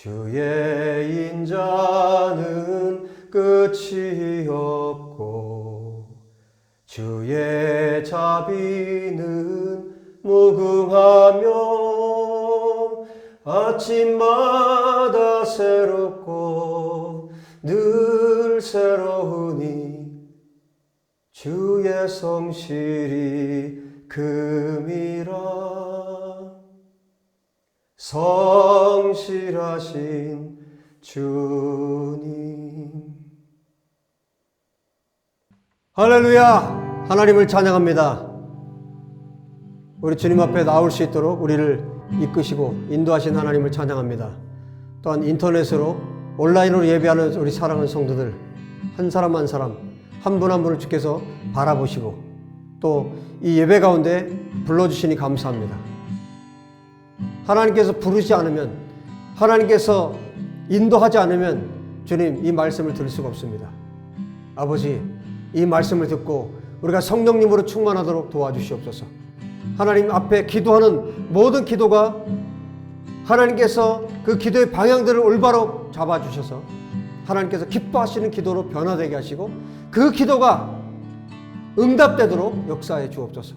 주의 인자는 끝이 없고 주의 자비는 무궁하며 아침마다 새롭고 늘 새로우니 주의 성실이 금이라. 성실하신 주님. 할렐루야! 하나님을 찬양합니다. 우리 주님 앞에 나올 수 있도록 우리를 이끄시고 인도하신 하나님을 찬양합니다. 또한 인터넷으로 온라인으로 예배하는 우리 사랑하는 성도들 한 사람 한 사람 한 분 한 분을 주께서 바라보시고 또 이 예배 가운데 불러주시니 감사합니다. 하나님께서 부르지 않으면, 하나님께서 인도하지 않으면 주님 이 말씀을 들을 수가 없습니다. 아버지, 이 말씀을 듣고 우리가 성령님으로 충만하도록 도와주시옵소서. 하나님 앞에 기도하는 모든 기도가 하나님께서 그 기도의 방향들을 올바로 잡아주셔서 하나님께서 기뻐하시는 기도로 변화되게 하시고 그 기도가 응답되도록 역사해 주옵소서.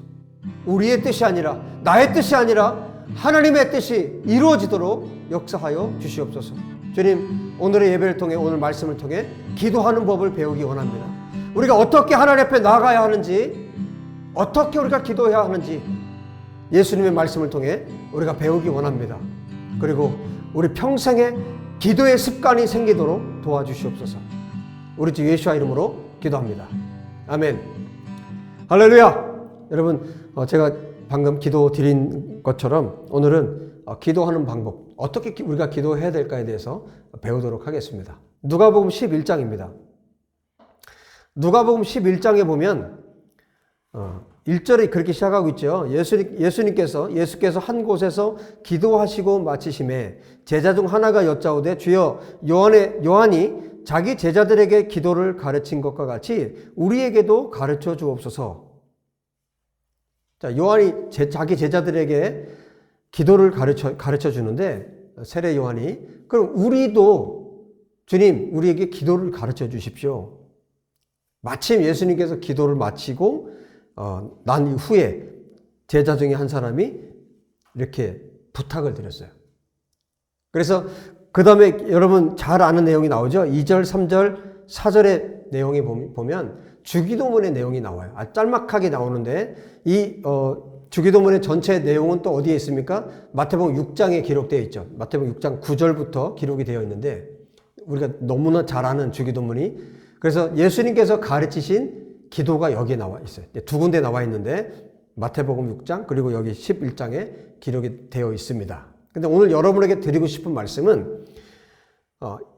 우리의 뜻이 아니라, 나의 뜻이 아니라 하나님의 뜻이 이루어지도록 역사하여 주시옵소서. 주님, 오늘의 예배를 통해, 오늘 말씀을 통해 기도하는 법을 배우기 원합니다. 우리가 어떻게 하나님 앞에 나아가야 하는지, 어떻게 우리가 기도해야 하는지 예수님의 말씀을 통해 우리가 배우기 원합니다. 그리고 우리 평생에 기도의 습관이 생기도록 도와주시옵소서. 우리 주 예수와 이름으로 기도합니다. 아멘. 할렐루야. 여러분, 제가 방금 기도 드린 것처럼 오늘은 기도하는 방법, 어떻게 우리가 기도해야 될까에 대해서 배우도록 하겠습니다. 누가복음 11장입니다. 누가복음 11장에 보면 1절에 그렇게 시작하고 있죠. 예수께서 한 곳에서 기도하시고 마치심에 제자 중 하나가 여짜오되 주여 요한이 자기 제자들에게 기도를 가르친 것과 같이 우리에게도 가르쳐 주옵소서. 자, 요한이 자기 제자들에게 기도를 가르쳐 주는데, 세례 요한이, 그럼 우리도 주님 우리에게 기도를 가르쳐 주십시오. 마침 예수님께서 기도를 마치고 난 이후에 제자 중에 한 사람이 이렇게 부탁을 드렸어요. 그래서 그 다음에 여러분 잘 아는 내용이 나오죠. 2절, 3절, 4절의 내용에 보면 주기도문의 내용이 나와요. 짤막하게 나오는데 이 주기도문의 전체 내용은 또 어디에 있습니까? 마태복음 6장에 기록되어 있죠. 마태복음 6장 9절부터 기록이 되어 있는데 우리가 너무나 잘 아는 주기도문이, 그래서 예수님께서 가르치신 기도가 여기에 나와 있어요. 두 군데 나와 있는데 마태복음 6장 그리고 여기 11장에 기록이 되어 있습니다. 근데 오늘 여러분에게 드리고 싶은 말씀은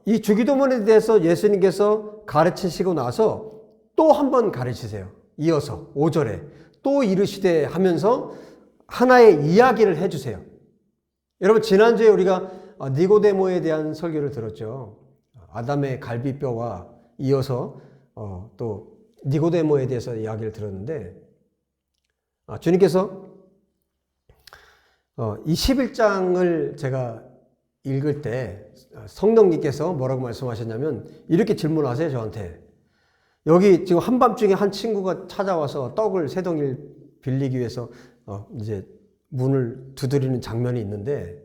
이 주기도문에 대해서 예수님께서 가르치시고 나서 또 한 번 가르치세요. 이어서 5절에 또 이르시되 하면서 하나의 이야기를 해주세요. 여러분, 지난주에 우리가 니고데모에 대한 설교를 들었죠. 아담의 갈비뼈와 이어서 또 니고데모에 대해서 이야기를 들었는데, 주님께서 이 11장을 제가 읽을 때 성령님께서 뭐라고 말씀하셨냐면 이렇게 질문하세요, 저한테. 여기 지금 한밤중에 한 친구가 찾아와서 떡을 세 덩이를 빌리기 위해서 이제 문을 두드리는 장면이 있는데,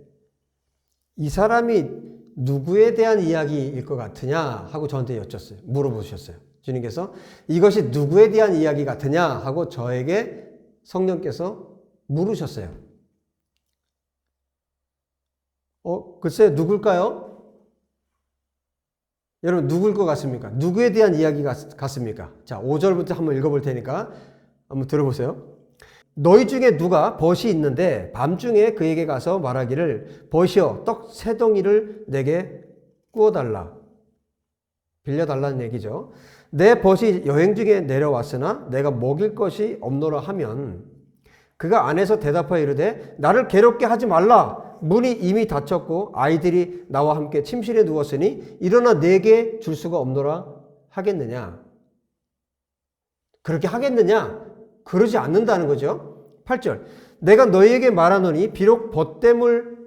이 사람이 누구에 대한 이야기일 것 같으냐 하고 저한테 물어보셨어요. 주님께서 이것이 누구에 대한 이야기 같으냐 하고 저에게 성령께서 물으셨어요. 글쎄 누굴까요? 여러분, 누굴 것 같습니까? 누구에 대한 이야기 같습니까? 자, 5절부터 한번 읽어볼 테니까 한번 들어보세요. 너희 중에 누가 벗이 있는데 밤중에 그에게 가서 말하기를 벗이여 떡 세 덩이를 내게 구워달라. 빌려달라는 얘기죠. 내 벗이 여행 중에 내려왔으나 내가 먹일 것이 없노라 하면 그가 안에서 대답하여 이르되 나를 괴롭게 하지 말라. 문이 이미 닫혔고 아이들이 나와 함께 침실에 누웠으니 일어나 내게 줄 수가 없노라 하겠느냐? 그렇게 하겠느냐? 그러지 않는다는 거죠. 8절. 내가 너희에게 말하노니 비록 벗됨을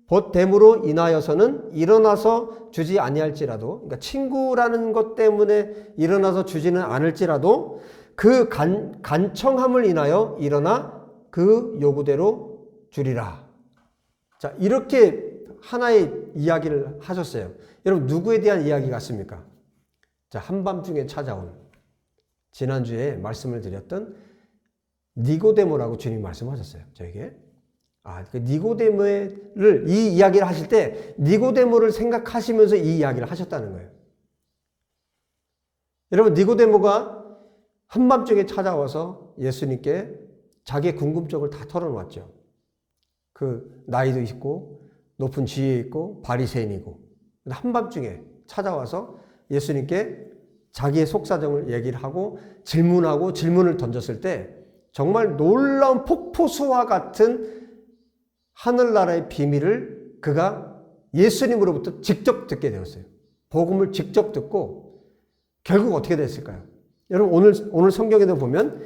보됨으로 인하여서는 일어나서 주지 아니할지라도, 그러니까 친구라는 것 때문에 일어나서 주지는 않을지라도 그 간청함을 인하여 일어나 그 요구대로 주리라. 자, 이렇게 하나의 이야기를 하셨어요. 여러분, 누구에 대한 이야기 같습니까? 자, 한밤중에 찾아온, 지난주에 말씀을 드렸던 니고데모라고 주님이 말씀하셨어요, 저에게. 그 니고데모를 이 이야기를 하실 때 니고데모를 생각하시면서 이 이야기를 하셨다는 거예요. 여러분, 니고데모가 한밤중에 찾아와서 예수님께 자기의 궁금증을 다 털어놓았죠. 그 나이도 있고 높은 지위에 있고 바리새인이고, 한밤중에 찾아와서 예수님께 자기의 속사정을 얘기를 하고 질문을 던졌을 때 정말 놀라운 폭포수와 같은 하늘나라의 비밀을 그가 예수님으로부터 직접 듣게 되었어요. 복음을 직접 듣고 결국 어떻게 됐을까요? 여러분, 오늘 성경에도 보면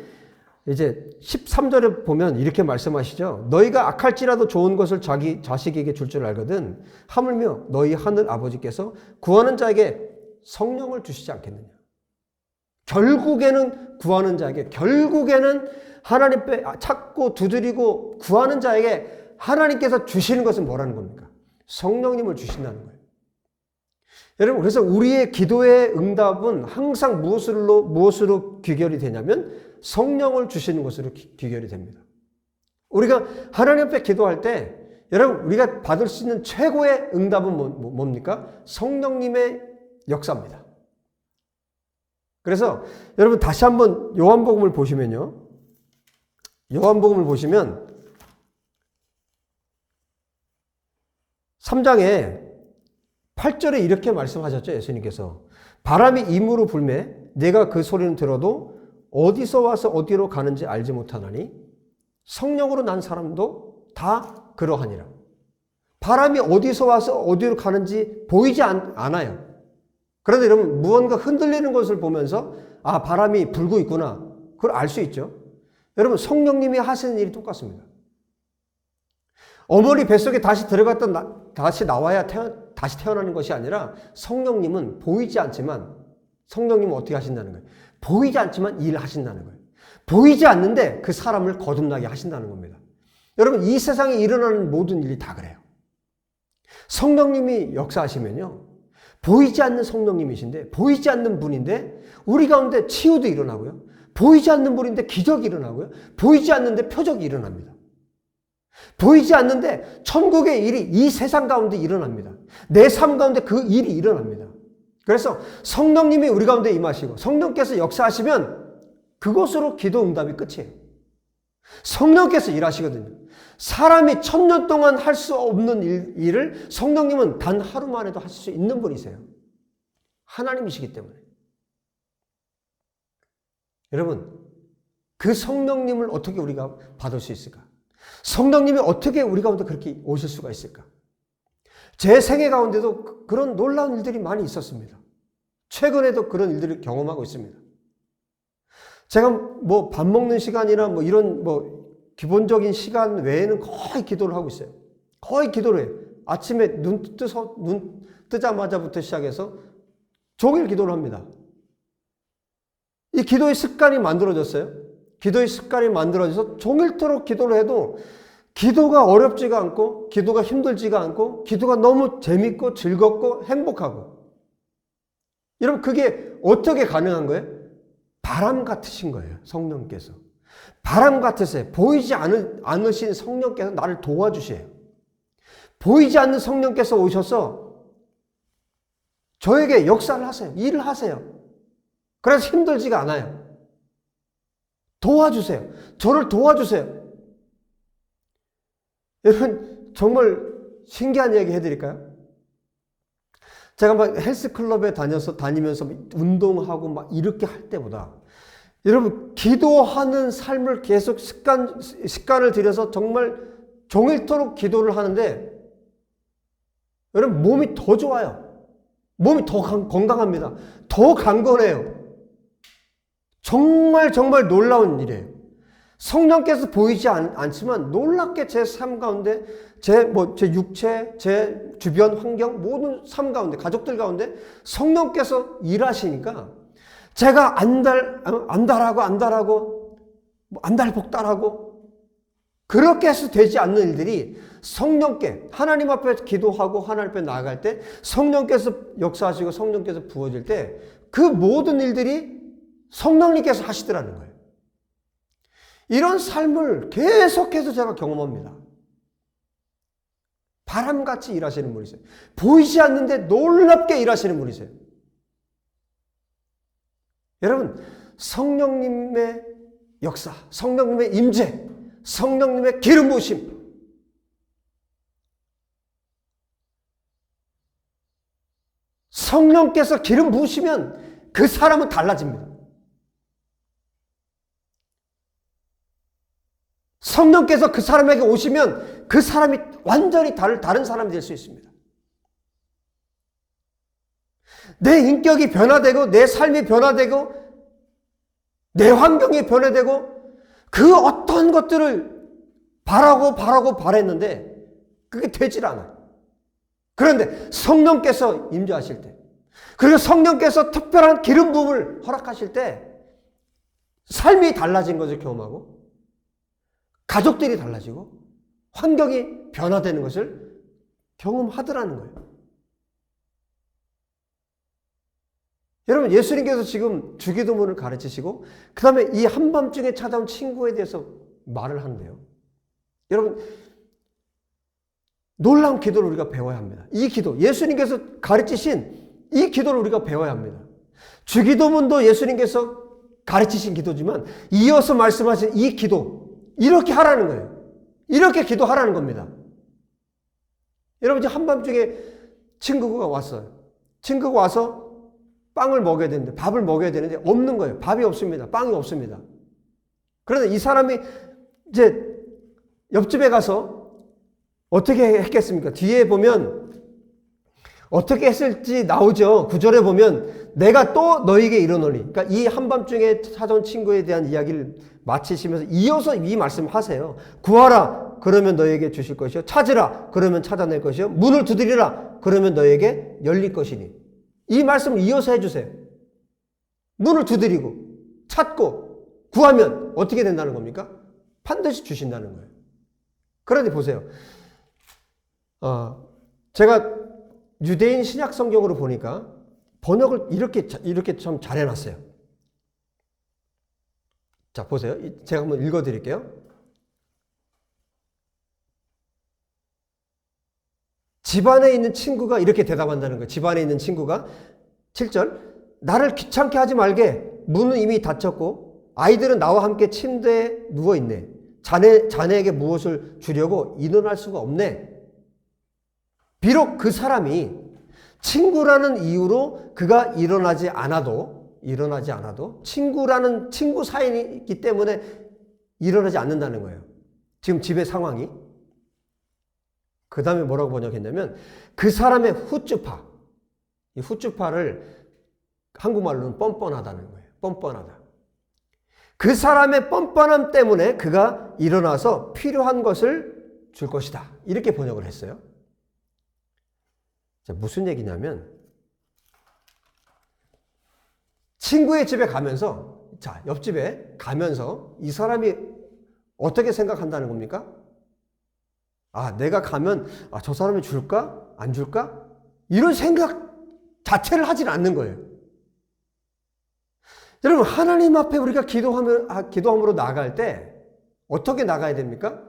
이제 13절에 보면 이렇게 말씀하시죠. 너희가 악할지라도 좋은 것을 자기 자식에게 줄 줄 알거든 하물며 너희 하늘 아버지께서 구하는 자에게 성령을 주시지 않겠느냐. 결국에는 구하는 자에게, 결국에는 하나님 앞에 찾고 두드리고 구하는 자에게 하나님께서 주시는 것은 뭐라는 겁니까? 성령님을 주신다는 거예요. 여러분, 그래서 우리의 기도의 응답은 항상 무엇으로 귀결이 되냐면 성령을 주시는 것으로 귀결이 됩니다. 우리가 하나님 앞에 기도할 때 여러분, 우리가 받을 수 있는 최고의 응답은 뭡니까? 성령님의 역사입니다. 그래서 여러분, 다시 한번 요한복음을 보시면요. 요한복음을 보시면 3장에 8절에 이렇게 말씀하셨죠. 예수님께서 바람이 임으로 불매 내가 그 소리는 들어도 어디서 와서 어디로 가는지 알지 못하나니 성령으로 난 사람도 다 그러하니라. 바람이 어디서 와서 어디로 가는지 보이지 않아요. 그런데 여러분, 무언가 흔들리는 것을 보면서 바람이 불고 있구나, 그걸 알 수 있죠. 여러분, 성령님이 하시는 일이 똑같습니다. 어머니 뱃속에 다시 들어갔던 다시 나와야 다시 태어나는 것이 아니라 성령님은 보이지 않지만, 성령님은 어떻게 하신다는 거예요? 보이지 않지만 일하신다는 거예요. 보이지 않는데 그 사람을 거듭나게 하신다는 겁니다. 여러분, 이 세상에 일어나는 모든 일이 다 그래요. 성령님이 역사하시면요, 보이지 않는 성령님이신데, 보이지 않는 분인데 우리 가운데 치유도 일어나고요, 보이지 않는 분인데 기적이 일어나고요, 보이지 않는데 표적이 일어납니다. 보이지 않는데 천국의 일이 이 세상 가운데 일어납니다. 내 삶 가운데 그 일이 일어납니다. 그래서 성령님이 우리 가운데 임하시고 성령께서 역사하시면 그것으로 기도 응답이 끝이에요. 성령께서 일하시거든요. 사람이 1000년 동안 할 수 없는 일을 성령님은 단 하루 만에도 하실 수 있는 분이세요. 하나님이시기 때문에. 여러분, 그 성령님을 어떻게 우리가 받을 수 있을까? 성령님이 어떻게 우리 가운데 그렇게 오실 수가 있을까? 제 생애 가운데도 그런 놀라운 일들이 많이 있었습니다. 최근에도 그런 일들을 경험하고 있습니다. 제가 밥 먹는 시간이나 이런 기본적인 시간 외에는 거의 기도를 하고 있어요. 거의 기도를 해요. 아침에 눈 뜨자마자부터 시작해서 종일 기도를 합니다. 이 기도의 습관이 만들어졌어요. 기도의 습관이 만들어져서 종일토록 기도를 해도 기도가 어렵지가 않고 기도가 힘들지가 않고 기도가 너무 재밌고 즐겁고 행복하고. 여러분, 그게 어떻게 가능한 거예요? 바람 같으신 거예요. 성령께서. 바람 같으세요. 보이지 않으신 성령께서 나를 도와주세요. 보이지 않는 성령께서 오셔서 저에게 역사를 하세요. 일을 하세요. 그래서 힘들지가 않아요. 도와주세요. 저를 도와주세요. 여러분, 정말 신기한 이야기 해드릴까요? 제가 헬스클럽에 다니면서 운동하고 이렇게 할 때보다 여러분, 기도하는 삶을 계속 습관을 들여서 정말 종일토록 기도를 하는데 여러분, 몸이 더 좋아요. 몸이 더 건강합니다. 더 강건해요. 정말 놀라운 일이에요. 성령께서 보이지 않지만 놀랍게 제 삶 가운데 제 육체, 제 주변 환경, 모든 삶 가운데, 가족들 가운데 성령께서 일하시니까 제가 안달하고 안달복달하고 그렇게 해서 되지 않는 일들이 성령께 하나님 앞에 기도하고 하나님 앞에 나아갈 때 성령께서 역사하시고 성령께서 부어질 때 그 모든 일들이 성령님께서 하시더라는 거예요. 이런 삶을 계속해서 제가 경험합니다. 바람같이 일하시는 분이세요. 보이지 않는데 놀랍게 일하시는 분이세요. 여러분, 성령님의 역사, 성령님의 임재, 성령님의 기름 부으심, 성령께서 기름 부으시면 그 사람은 달라집니다. 성령께서 그 사람에게 오시면 그 사람이 완전히 다른 사람이 될 수 있습니다. 내 인격이 변화되고 내 삶이 변화되고 내 환경이 변화되고 그 어떤 것들을 바랬는데 그게 되질 않아요. 그런데 성령께서 임재하실 때, 그리고 성령께서 특별한 기름 부음을 허락하실 때 삶이 달라진 것을 경험하고 가족들이 달라지고 환경이 변화되는 것을 경험하더라는 거예요. 여러분, 예수님께서 지금 주기도문을 가르치시고 그 다음에 이 한밤중에 찾아온 친구에 대해서 말을 하는데요. 여러분, 놀라운 기도를 우리가 배워야 합니다. 이 기도, 예수님께서 가르치신 이 기도를 우리가 배워야 합니다. 주기도문도 예수님께서 가르치신 기도지만 이어서 말씀하신 이 기도, 이렇게 하라는 거예요. 이렇게 기도하라는 겁니다. 여러분, 이제 한밤중에 친구가 왔어요. 친구가 와서 빵을 먹여야 되는데, 밥을 먹여야 되는데 없는 거예요. 밥이 없습니다. 빵이 없습니다. 그런데 이 사람이 이제 옆집에 가서 어떻게 했겠습니까? 뒤에 보면 어떻게 했을지 나오죠. 9절에 보면 내가 또 너에게 이르노니. 그러니까 이 한밤중에 찾아온 친구에 대한 이야기를 마치시면서 이어서 이 말씀을 하세요. 구하라, 그러면 너에게 주실 것이요. 찾으라, 그러면 찾아낼 것이요. 문을 두드리라, 그러면 너에게 열릴 것이니. 이 말씀을 이어서 해주세요. 문을 두드리고 찾고 구하면 어떻게 된다는 겁니까? 반드시 주신다는 거예요. 그런데 보세요. 제가 유대인 신약 성경으로 보니까 번역을 이렇게 좀 잘 해놨어요. 자, 보세요. 제가 한번 읽어드릴게요. 집안에 있는 친구가 이렇게 대답한다는 거예요. 집안에 있는 친구가 7절, 나를 귀찮게 하지 말게. 문은 이미 닫혔고 아이들은 나와 함께 침대에 누워있네. 자네에게 무엇을 주려고 일어날 수가 없네. 비록 그 사람이 친구라는 이유로 그가 일어나지 않아도 친구라는 친구 사이이기 때문에 일어나지 않는다는 거예요. 지금 집의 상황이. 그 다음에 뭐라고 번역했냐면 그 사람의 후추파, 이 후추파를 한국말로는 뻔뻔하다는 거예요. 뻔뻔하다. 그 사람의 뻔뻔함 때문에 그가 일어나서 필요한 것을 줄 것이다. 이렇게 번역을 했어요. 자, 무슨 얘기냐면 친구의 집에 가면서, 자, 옆집에 가면서 이 사람이 어떻게 생각한다는 겁니까? 아, 내가 가면 저 사람이 줄까? 안 줄까? 이런 생각 자체를 하질 않는 거예요. 여러분, 하나님 앞에 우리가 기도함으로 나아갈 때 어떻게 나가야 됩니까?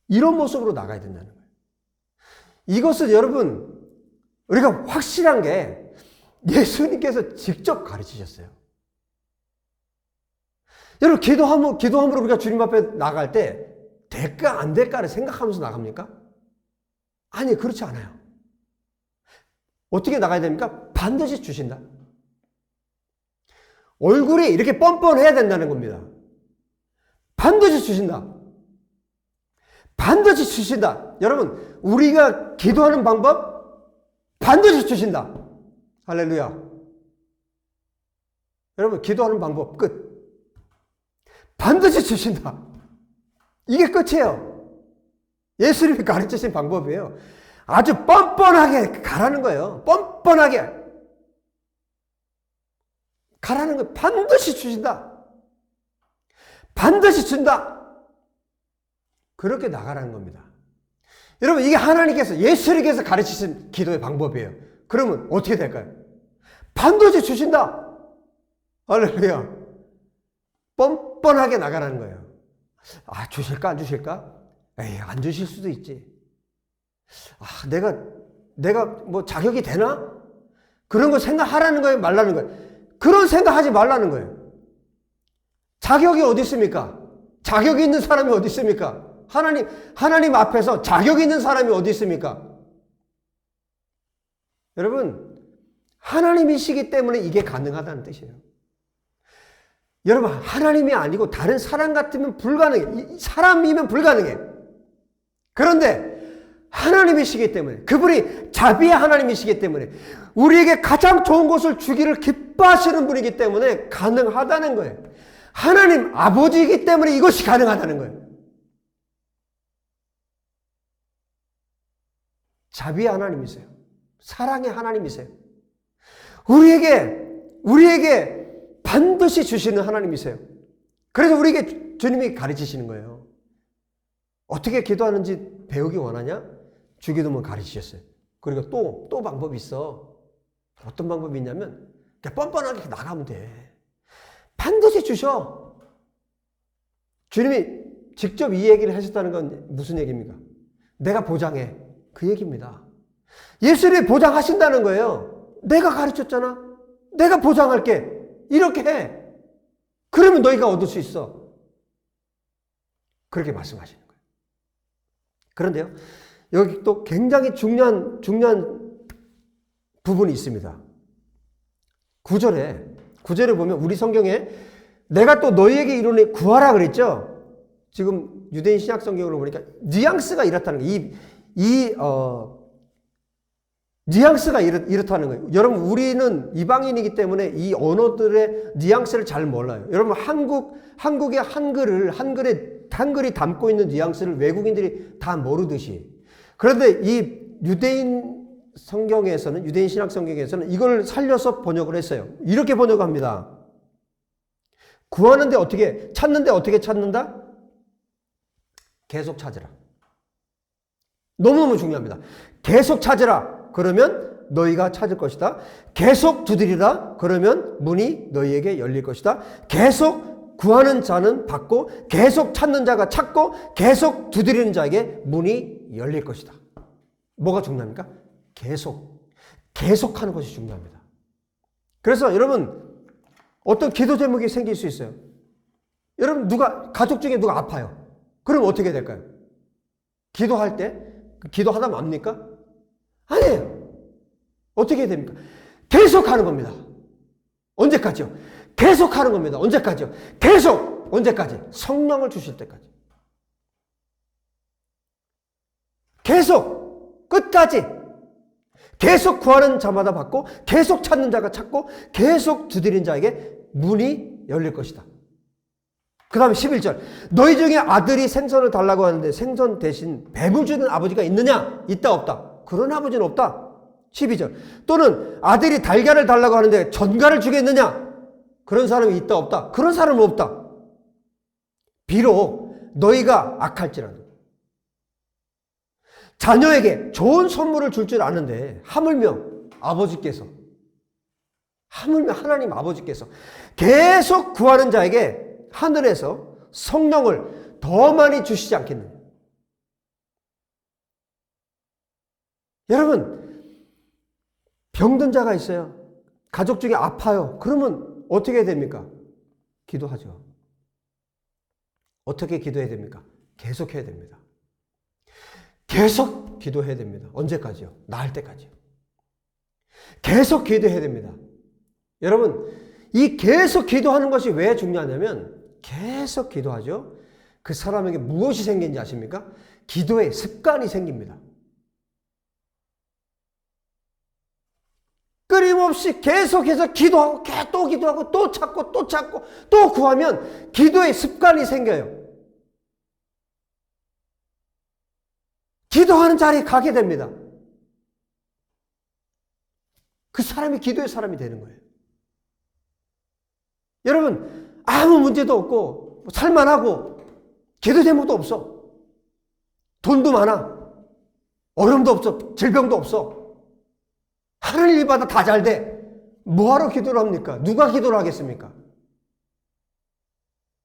이런 모습으로 나가야 된다는 거예요. 이것을 여러분, 우리가 확실한 게 예수님께서 직접 가르치셨어요. 여러분, 기도함으로 우리가 주님 앞에 나갈 때 될까 안 될까를 생각하면서 나갑니까? 아니, 그렇지 않아요. 어떻게 나가야 됩니까? 반드시 주신다. 얼굴이 이렇게 뻔뻔해야 된다는 겁니다. 반드시 주신다. 반드시 주신다. 여러분, 우리가 기도하는 방법 반드시 주신다. 할렐루야. 여러분, 기도하는 방법 끝. 반드시 주신다. 이게 끝이에요. 예수님이 가르치신 방법이에요. 아주 뻔뻔하게 가라는 거예요. 뻔뻔하게 가라는 거예요. 반드시 주신다. 반드시 준다. 그렇게 나가라는 겁니다. 여러분, 이게 하나님께서, 예수님께서 가르치신 기도의 방법이에요. 그러면 어떻게 될까요? 반드시 주신다. 할렐루야. 뻔뻔하게 나가라는 거예요. 아, 주실까 안 주실까? 에이, 안 주실 수도 있지. 아, 내가 뭐 자격이 되나? 그런 거 생각하라는 거예요, 말라는 거예요? 그런 생각하지 말라는 거예요. 자격이 어디 있습니까? 자격이 있는 사람이 어디 있습니까? 하나님 앞에서 자격 있는 사람이 어디 있습니까? 여러분, 하나님이시기 때문에 이게 가능하다는 뜻이에요. 여러분, 하나님이 아니고 다른 사람 같으면 불가능해. 사람이면 불가능해. 그런데 하나님이시기 때문에, 그분이 자비의 하나님이시기 때문에, 우리에게 가장 좋은 것을 주기를 기뻐하시는 분이기 때문에 가능하다는 거예요. 하나님 아버지이기 때문에 이것이 가능하다는 거예요. 자비의 하나님이세요. 사랑의 하나님이세요. 우리에게 반드시 주시는 하나님이세요. 그래서 우리에게 주님이 가르치시는 거예요. 어떻게 기도하는지 배우기 원하냐? 주기도문 가르치셨어요. 그리고 또 방법이 있어. 어떤 방법이 있냐면 그냥 뻔뻔하게 나가면 돼. 반드시 주셔. 주님이 직접 이 얘기를 하셨다는 건 무슨 얘기입니까? 내가 보장해. 그 얘기입니다. 예수님이 보장하신다는 거예요. 내가 가르쳤잖아. 내가 보장할게. 이렇게 해. 그러면 너희가 얻을 수 있어. 그렇게 말씀하시는 거예요. 그런데요, 여기 또 굉장히 중요한 부분이 있습니다. 9절에 보면 우리 성경에 내가 또 너희에게 이루니 구하라 그랬죠? 지금 유대인 신약 성경으로 보니까 뉘앙스가 이렇다는 거예요. 뉘앙스가 이렇다는 거예요. 여러분, 우리는 이방인이기 때문에 이 언어들의 뉘앙스를 잘 몰라요. 여러분, 한국의 한글이 담고 있는 뉘앙스를 외국인들이 다 모르듯이. 그런데 이 유대인 신약 성경에서는 이걸 살려서 번역을 했어요. 이렇게 번역합니다. 찾는데 어떻게 찾는다? 계속 찾으라. 너무너무 중요합니다. 계속 찾으라. 그러면 너희가 찾을 것이다. 계속 두드리라. 그러면 문이 너희에게 열릴 것이다. 계속 구하는 자는 받고, 계속 찾는 자가 찾고, 계속 두드리는 자에게 문이 열릴 것이다. 뭐가 중요합니까? 계속하는 것이 중요합니다. 그래서 여러분, 어떤 기도 제목이 생길 수 있어요. 여러분, 가족 중에 누가 아파요. 그럼 어떻게 될까요? 기도할 때, 기도하다 맙니까? 아니에요. 어떻게 해야 됩니까? 계속하는 겁니다. 언제까지요? 계속하는 겁니다. 언제까지요? 언제까지? 성령을 주실 때까지. 계속, 끝까지. 계속 구하는 자마다 받고, 계속 찾는 자가 찾고, 계속 두드리는 자에게 문이 열릴 것이다. 그 다음에 11절. 너희 중에 아들이 생선을 달라고 하는데 생선 대신 뱀을 주는 아버지가 있느냐? 있다 없다? 그런 아버지는 없다. 12절. 또는 아들이 달걀을 달라고 하는데 전갈을 주겠느냐? 그런 사람이 있다 없다? 그런 사람은 없다. 비록 너희가 악할지라도 자녀에게 좋은 선물을 줄 줄 아는데 하물며 하나님 아버지께서 계속 구하는 자에게 하늘에서 성령을 더 많이 주시지 않겠느냐. 여러분, 병든 자가 있어요. 가족 중에 아파요. 그러면 어떻게 해야 됩니까? 기도하죠. 어떻게 기도해야 됩니까? 계속 해야 됩니다. 계속 기도해야 됩니다. 언제까지요? 나을 때까지요. 계속 기도해야 됩니다. 여러분, 이 계속 기도하는 것이 왜 중요하냐면 계속 기도하죠. 그 사람에게 무엇이 생기는지 아십니까? 기도의 습관이 생깁니다. 끊임없이 계속해서 기도하고 또 기도하고 또 찾고 또 찾고 또 구하면 기도의 습관이 생겨요. 기도하는 자리에 가게 됩니다. 그 사람이 기도의 사람이 되는 거예요. 여러분, 아무 문제도 없고 살만하고 기도 제목도 없어. 돈도 많아. 어려움도 없어. 질병도 없어. 하는 일마다 다 잘 돼. 뭐하러 기도를 합니까? 누가 기도를 하겠습니까?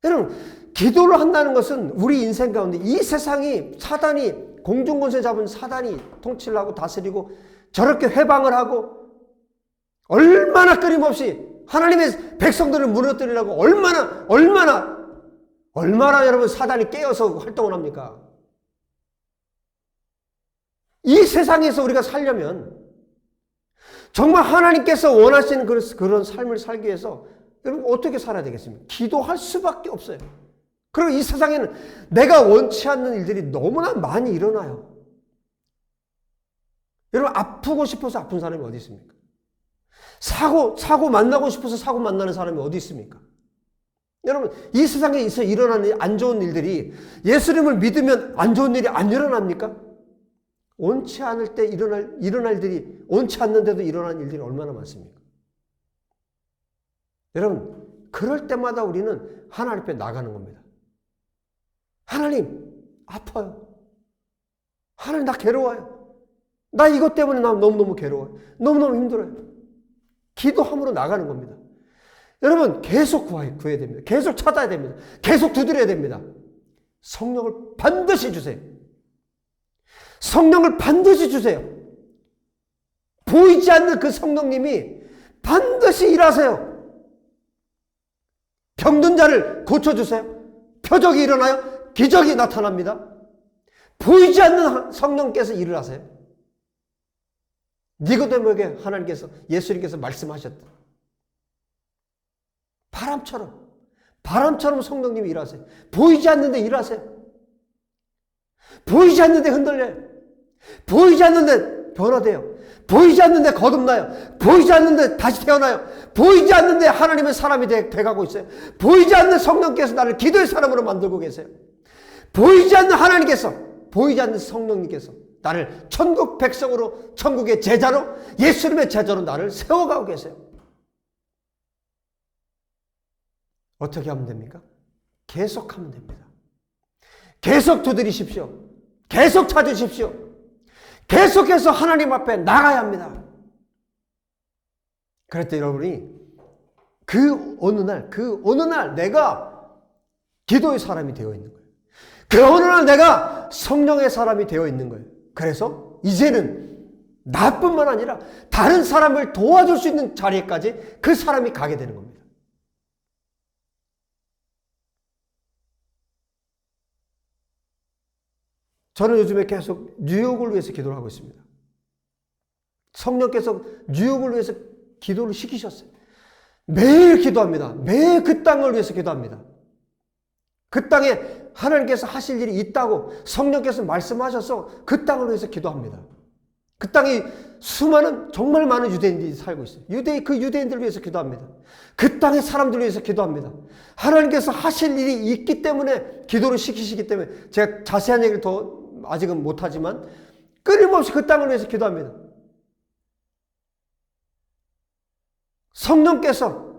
여러분, 기도를 한다는 것은 우리 인생 가운데 이 세상이 사단이 공중권세 잡은 사단이 통치를 하고 다스리고 저렇게 회방을 하고 얼마나 끊임없이 하나님의 백성들을 무너뜨리려고 얼마나 여러분 사단이 깨어서 활동을 합니까? 이 세상에서 우리가 살려면 정말 하나님께서 원하시는 그런 삶을 살기 위해서 여러분 어떻게 살아야 되겠습니까? 기도할 수밖에 없어요. 그리고 이 세상에는 내가 원치 않는 일들이 너무나 많이 일어나요. 여러분 아프고 싶어서 아픈 사람이 어디 있습니까? 사고 만나고 싶어서 사고 만나는 사람이 어디 있습니까? 여러분 이 세상에 있어 일어나는 안 좋은 일들이 예수님을 믿으면 안 좋은 일이 안 일어납니까? 원치 않을 때 일어날 일들이 원치 않는데도 일어나는 일들이 얼마나 많습니까? 여러분 그럴 때마다 우리는 하나님 앞에 나가는 겁니다. 하나님 아파요. 하나님 나 괴로워요. 나 이것 때문에 나 너무너무 괴로워요. 너무너무 힘들어요. 기도함으로 나가는 겁니다. 여러분 계속 구해야 됩니다. 계속 찾아야 됩니다. 계속 두드려야 됩니다. 성령을 반드시 주세요. 성령을 반드시 주세요. 보이지 않는 그 성령님이 반드시 일하세요. 병든 자를 고쳐주세요. 표적이 일어나요. 기적이 나타납니다. 보이지 않는 성령께서 일을 하세요. 니고데모에게 예수님께서 말씀하셨다. 바람처럼 성령님이 일하세요. 보이지 않는데 일하세요. 보이지 않는데 흔들려요. 보이지 않는데 변화돼요. 보이지 않는데 거듭나요. 보이지 않는데 다시 태어나요. 보이지 않는데 하나님의 사람이 돼가고 있어요. 보이지 않는 성령께서 나를 기도의 사람으로 만들고 계세요. 보이지 않는 하나님께서, 보이지 않는 성령님께서 나를 천국 백성으로, 천국의 제자로, 예수님의 제자로 나를 세워가고 계세요. 어떻게 하면 됩니까? 계속하면 됩니다. 계속 두드리십시오. 계속 찾으십시오. 계속해서 하나님 앞에 나가야 합니다. 그럴 때 여러분이 그 어느 날 내가 기도의 사람이 되어 있는 거예요. 그 어느 날 내가 성령의 사람이 되어 있는 거예요. 그래서 이제는 나뿐만 아니라 다른 사람을 도와줄 수 있는 자리에까지 그 사람이 가게 되는 겁니다. 저는 요즘에 계속 뉴욕을 위해서 기도를 하고 있습니다. 성령께서 뉴욕을 위해서 기도를 시키셨어요. 매일 기도합니다. 매일 그 땅을 위해서 기도합니다. 그 땅에 하나님께서 하실 일이 있다고 성령께서 말씀하셔서 그 땅을 위해서 기도합니다. 그 땅에 정말 많은 유대인들이 살고 있어요. 그 유대인들을 위해서 기도합니다. 그 땅의 사람들을 위해서 기도합니다. 하나님께서 하실 일이 있기 때문에 기도를 시키시기 때문에 제가 자세한 얘기를 더 아직은 못하지만 끊임없이 그 땅을 위해서 기도합니다. 성령께서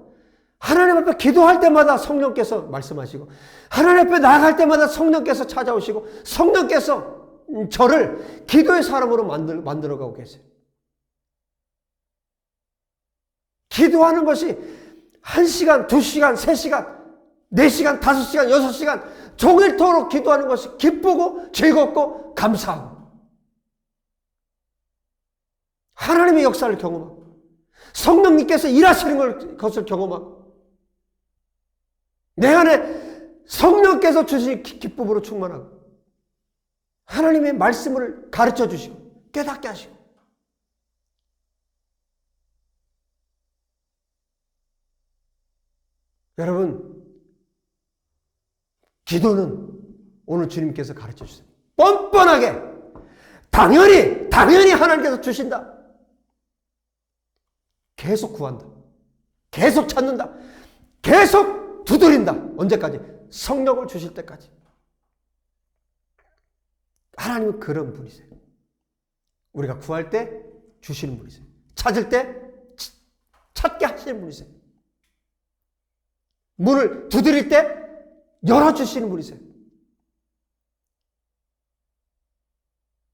하나님 앞에 기도할 때마다 성령께서 말씀하시고 하나님 앞에 나아갈 때마다 성령께서 찾아오시고 성령께서 저를 기도의 사람으로 만들어가고 계세요. 기도하는 것이 1시간, 2시간, 3시간, 4시간, 5시간, 6시간 종일토록 기도하는 것이 기쁘고 즐겁고 감사하고 하나님의 역사를 경험하고 성령님께서 일하시는 것을 경험하고 내 안에 성령께서 주신 기쁨으로 충만하고 하나님의 말씀을 가르쳐 주시고 깨닫게 하시고 여러분 기도는 오늘 주님께서 가르쳐 주세요. 뻔뻔하게 당연히 하나님께서 주신다. 계속 구한다. 계속 찾는다. 계속 두드린다. 언제까지? 성령을 주실 때까지. 하나님은 그런 분이세요. 우리가 구할 때 주시는 분이세요. 찾을 때 찾게 하시는 분이세요. 문을 두드릴 때 열어주시는 분이세요.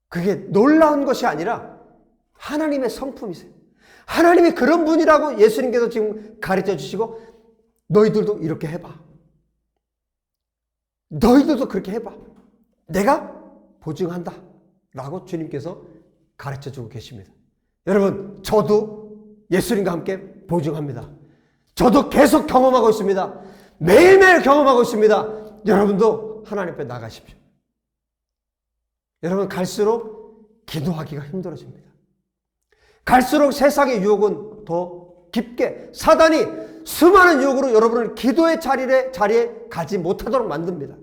그게 놀라운 것이 아니라 하나님의 성품이세요. 하나님이 그런 분이라고 예수님께서 지금 가르쳐 주시고 너희들도 이렇게 해봐. 너희들도 그렇게 해봐. 내가 보증한다. 라고 주님께서 가르쳐 주고 계십니다. 여러분, 저도 예수님과 함께 보증합니다. 저도 계속 경험하고 있습니다. 매일매일 경험하고 있습니다. 여러분도 하나님 앞에 나가십시오. 여러분, 갈수록 기도하기가 힘들어집니다. 갈수록 세상의 유혹은 더 깊게, 사단이 수많은 유혹으로 여러분을 기도의 자리에 가지 못하도록 만듭니다.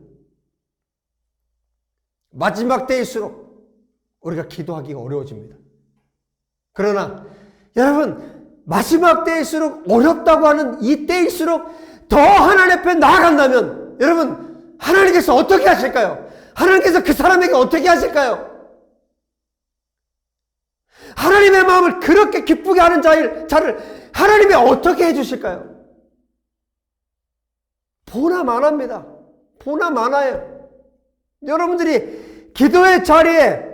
마지막 때일수록 우리가 기도하기가 어려워집니다. 그러나 여러분, 마지막 때일수록 어렵다고 하는 이 때일수록 더 하나님 앞에 나아간다면 여러분, 하나님께서 어떻게 하실까요? 하나님께서 그 사람에게 어떻게 하실까요? 하나님의 마음을 그렇게 기쁘게 하는 자를 하나님이 어떻게 해주실까요? 보나 마나입니다. 보나 마나예요. 여러분들이 기도의 자리에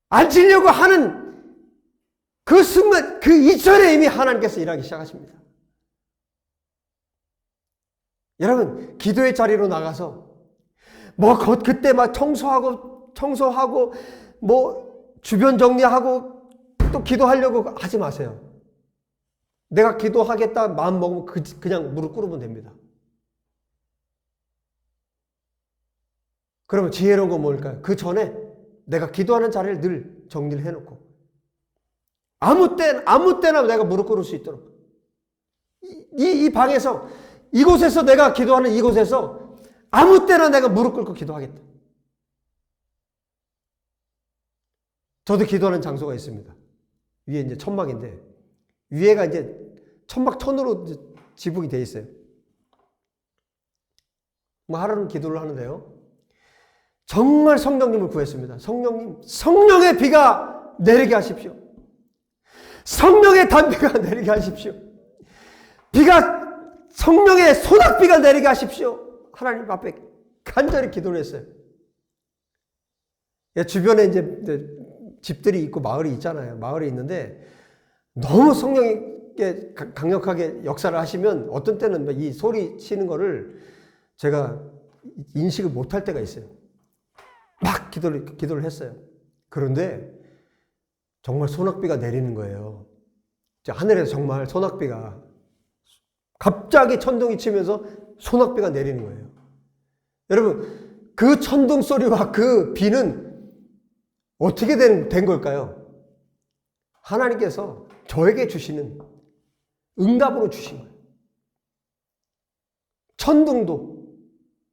앉으려고 하는 그 순간, 그 이전에 이미 하나님께서 일하기 시작하십니다. 여러분, 기도의 자리로 나가서 그때 막 청소하고 주변 정리하고 또 기도하려고 하지 마세요. 내가 기도하겠다 마음 먹으면 그냥 무릎 꿇으면 됩니다. 그러면 지혜로운 건 뭘까요? 그 전에 내가 기도하는 자리를 늘 정리를 해놓고 아무 때나 내가 무릎 꿇을 수 있도록 이 방에서, 이곳에서 내가 기도하는 이곳에서 아무 때나 내가 무릎 꿇고 기도하겠다. 저도 기도하는 장소가 있습니다. 위에 이제 천막인데 위에가 이제 천막 천으로 지붕이 되어 있어요. 하루는 기도를 하는데요. 정말 성령님을 구했습니다. 성령님, 성령의 비가 내리게 하십시오. 성령의 단비가 내리게 하십시오. 성령의 소낙비가 내리게 하십시오. 하나님 앞에 간절히 기도를 했어요. 주변에 이제 집들이 있고 마을이 있잖아요. 마을이 있는데 너무 성령이 강력하게 역사를 하시면 어떤 때는 이 소리 치는 거를 제가 인식을 못할 때가 있어요. 막 기도를 했어요. 그런데 정말 소낙비가 내리는 거예요. 하늘에서 정말 소낙비가 갑자기 천둥이 치면서 소낙비가 내리는 거예요. 여러분, 그 천둥 소리와 그 비는 어떻게 된 걸까요? 하나님께서 저에게 주시는 응답으로 주신 거예요. 천둥도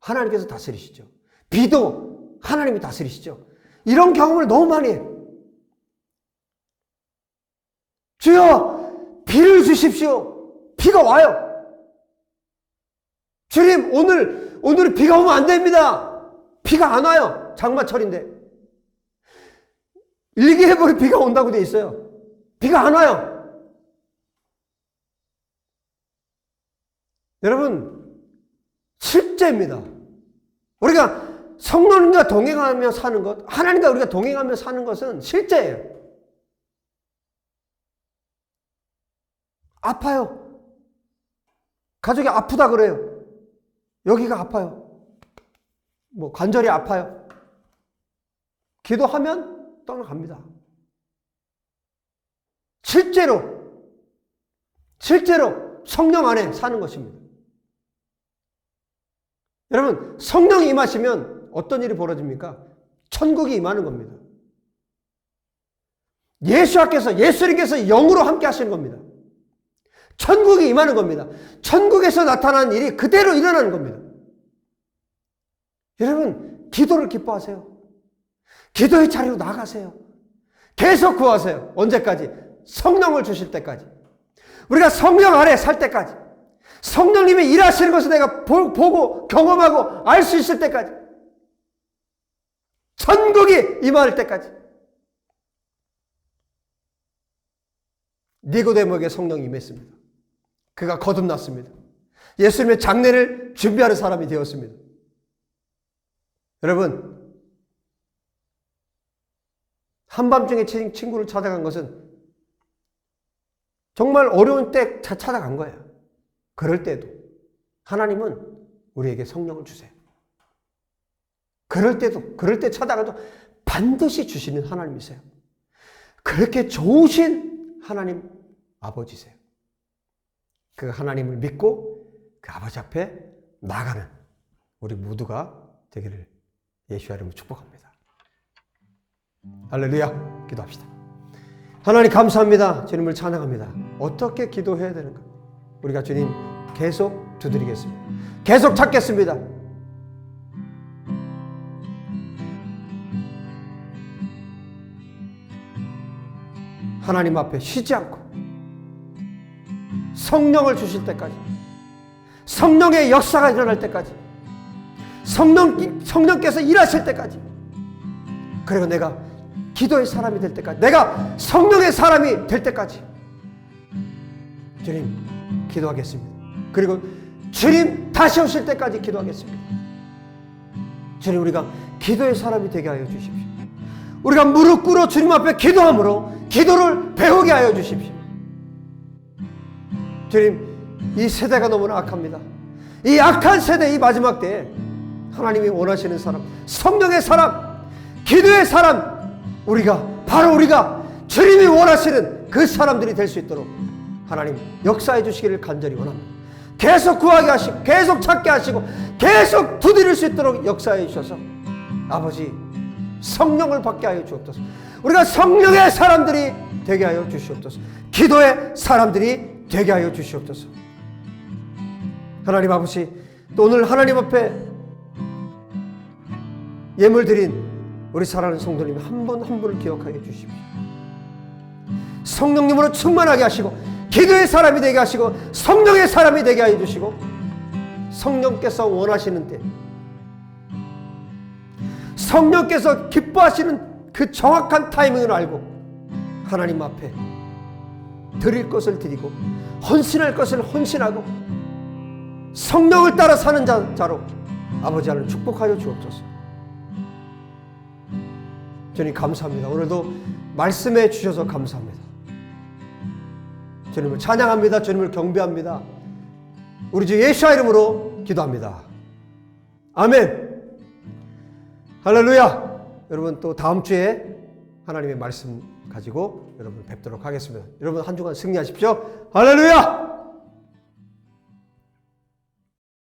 하나님께서 다스리시죠. 비도 하나님이 다스리시죠. 이런 경험을 너무 많이 해요. 주여, 비를 주십시오. 비가 와요. 주님, 오늘 비가 오면 안 됩니다. 비가 안 와요. 장마철인데. 일기예보에 비가 온다고 돼 있어요. 비가 안 와요. 여러분, 실제입니다. 우리가 성령님과 동행하며 사는 것, 하나님과 우리가 동행하며 사는 것은 실제예요. 아파요. 가족이 아프다 그래요. 여기가 아파요. 관절이 아파요. 기도하면 떠나갑니다. 실제로 성령 안에 사는 것입니다. 여러분, 성령이 임하시면 어떤 일이 벌어집니까? 천국이 임하는 겁니다. 예수님께서 영으로 함께 하시는 겁니다. 천국이 임하는 겁니다. 천국에서 나타난 일이 그대로 일어나는 겁니다. 여러분, 기도를 기뻐하세요. 기도의 자리로 나가세요. 계속 구하세요. 언제까지? 성령을 주실 때까지. 우리가 성령 아래 살 때까지. 성령님이 일하시는 것을 내가 보고 경험하고 알 수 있을 때까지. 천국이 임할 때까지. 니고데모에게 성령이 임했습니다. 그가 거듭났습니다. 예수님의 장례를 준비하는 사람이 되었습니다. 여러분, 한밤중에 친구를 찾아간 것은 정말 어려운 때 찾아간 거예요. 그럴 때도 하나님은 우리에게 성령을 주세요. 그럴 때 찾아가도 반드시 주시는 하나님이세요. 그렇게 좋으신 하나님 아버지세요. 그 하나님을 믿고 그 아버지 앞에 나가는 우리 모두가 되기를 예수의 이름으로 축복합니다. 할렐루야. 기도합시다. 하나님 감사합니다. 주님을 찬양합니다. 어떻게 기도해야 되는가? 우리가 주님 계속 두드리겠습니다. 계속 찾겠습니다. 하나님 앞에 쉬지 않고 성령을 주실 때까지, 성령의 역사가 일어날 때까지, 성령께서 일하실 때까지, 그리고 내가 기도의 사람이 될 때까지, 내가 성령의 사람이 될 때까지 주님 기도하겠습니다. 그리고 주님 다시 오실 때까지 기도하겠습니다. 주님, 우리가 기도의 사람이 되게 하여 주십시오. 우리가 무릎 꿇어 주님 앞에 기도함으로 기도를 배우게 하여 주십시오. 주님, 이 세대가 너무나 악합니다. 이 악한 세대, 이 마지막 때에 하나님이 원하시는 사람, 성령의 사람, 기도의 사람, 바로 우리가 주님이 원하시는 그 사람들이 될 수 있도록 하나님 역사해 주시기를 간절히 원합니다. 계속 구하게 하시고, 계속 찾게 하시고, 계속 두드릴 수 있도록 역사해 주셔서 아버지 성령을 받게 하여 주옵소서. 우리가 성령의 사람들이 되게 하여 주시옵소서. 기도의 사람들이 되게 하여 주시옵소서. 하나님 아버지, 또 오늘 하나님 앞에 예물 드린 우리 사랑하는 성도님 한 분 한 분을 기억하여 주십시오. 성령님으로 충만하게 하시고 기도의 사람이 되게 하시고 성령의 사람이 되게 하여 주시고, 성령께서 원하시는 때, 성령께서 기뻐하시는 그 정확한 타이밍을 알고 하나님 앞에 드릴 것을 드리고 헌신할 것을 헌신하고 성령을 따라 사는 자로 아버지 하나님 축복하여 주옵소서. 주님 감사합니다. 오늘도 말씀해 주셔서 감사합니다. 주님을 찬양합니다. 주님을 경배합니다. 우리 주 예수의 이름으로 기도합니다. 아멘. 할렐루야. 여러분, 또 다음 주에 하나님의 말씀 가지고 여러분 뵙도록 하겠습니다. 여러분 한 주간 승리하십시오. 할렐루야.